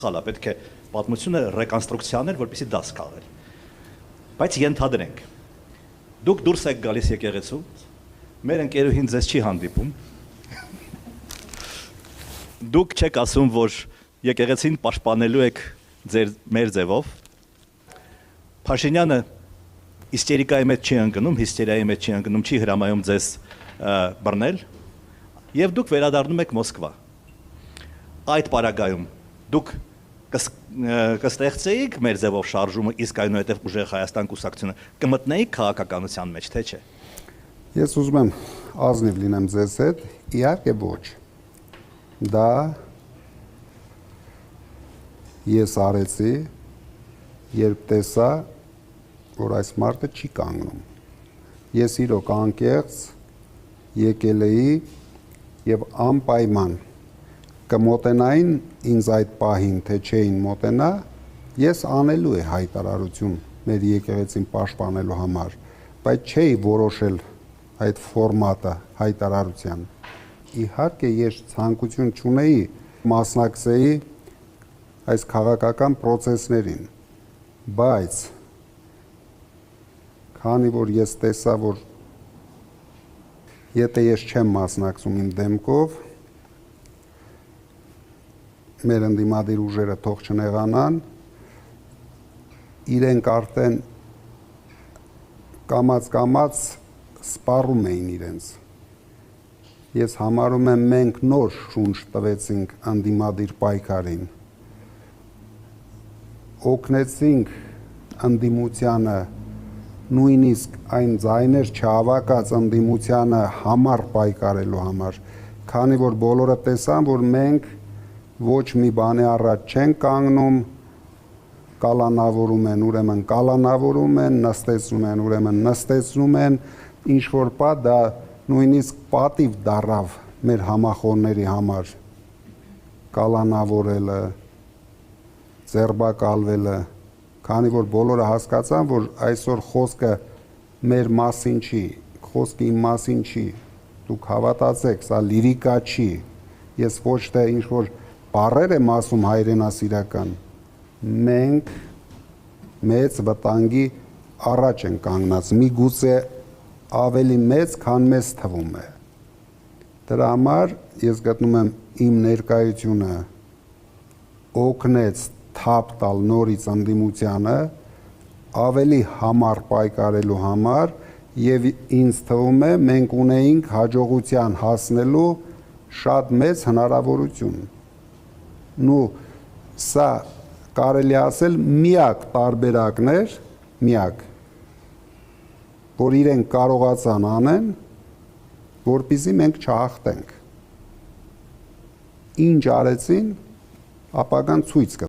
Խալա պետք է պատմությունը ռեկոնստրուկցիաներ, որպեսզի դաս քաղել։ Բայց ենթադրենք, դուք դուրս եք գալիս եկեղեցու, մեր ընկերուհին ձեզ չի հանդիպում, դուք չեք ասում, որ եկեղեցին պաշտպանելու եք մեր ձևով, Փաշինյանը իստերիկայի մեջ չի ընկնում, հիստերիայի մեջ չի ընկնում, չի հրամայում ձեզ բռնել, եւ դուք վերադառնում եք Մոսկվա։ Այդ պարագայում դուք կստեղծեիք մեր ձևով շարժումը, իսկ այնուհետև ուժեղ Հայաստան կուսակցությունը կմտնեիք քաղաքականության մեջ, թե չէ։ Ես ուզում եմ ազնիվ լինեմ ձեզ հետ, իհարկե ոչ։ Դա ես արեցի, երբ տեսա, որ այս մարդը չի կանգնում։ Ես իրոք անկեղծ եկել էի եւ անպայման կմոտենային ինձ այդ պահին, թե չէին մոտենա, ես անելու է հայտարարություն մեր եկեղեցին պաշտպանելու համար, բայց չէի որոշել այդ ֆորմատը հայտարարության։ Իհարկե ես ցանկություն չունեի մասնակցեի այս քաղաքական process-ներին, բայց քանի որ ես տեսա, որ եթե ես չեմ մասնակցում իմ դեմքով, մեր ընդդիմադիր ուժերը թող չնեղանան, իրենք արդեն կամաց սպառում էին իրենց։ Ես համարում եմ մենք նոր շունչ տվեցինք ընդդիմադիր պայքարին, օգնեցինք ընդդիմությանը, նույնիսկ այն ձայներ չհավաքած ընդդիմությանը համար պայքարելու համար, քանի որ բոլորը տեսան, որ մենք ոչ մի բանի առաջ չեն կանգնում, կալանավորում են, ուրեմն կալանավորում են, նստեցնում են, ուրեմն նստեցնում են, ինչ որ պա դա նույնիսկ պատիվ դառավ մեր համախոհների համար, կալանավորելը, ձերբակալվելը, քանի որ բոլորը հասկացան, որ այսօր խոսքը մեր մասին չի, խոսքը իմ մասին չի, դուք հավատացեք, սա լիրիկա չի, ես ոչ թե ինչ որ բառեր եմ ասում հայրենասիրական, մենք մեծ վտանգի առաջ են կանգնած, միգուցե ավելի մեծ, քան մեզ թվում է։ Դրա համար ես գտնում եմ իմ ներկայությունը օգնեց թափ տալ նորից ընդդիմությանը ավելի համար պայքարելու համար եւ ինձ թվում է մենք ունեինք հաջողության հասնելու շատ մեծ հնարավորություն։ Նու սա կարելի ասել միակ տարբերակն էր, միակ, որ իրենք կարողացան անեն, որպեսզի մենք չհաղթենք։ Ինչ արեցին, ապագան ցույց կտա։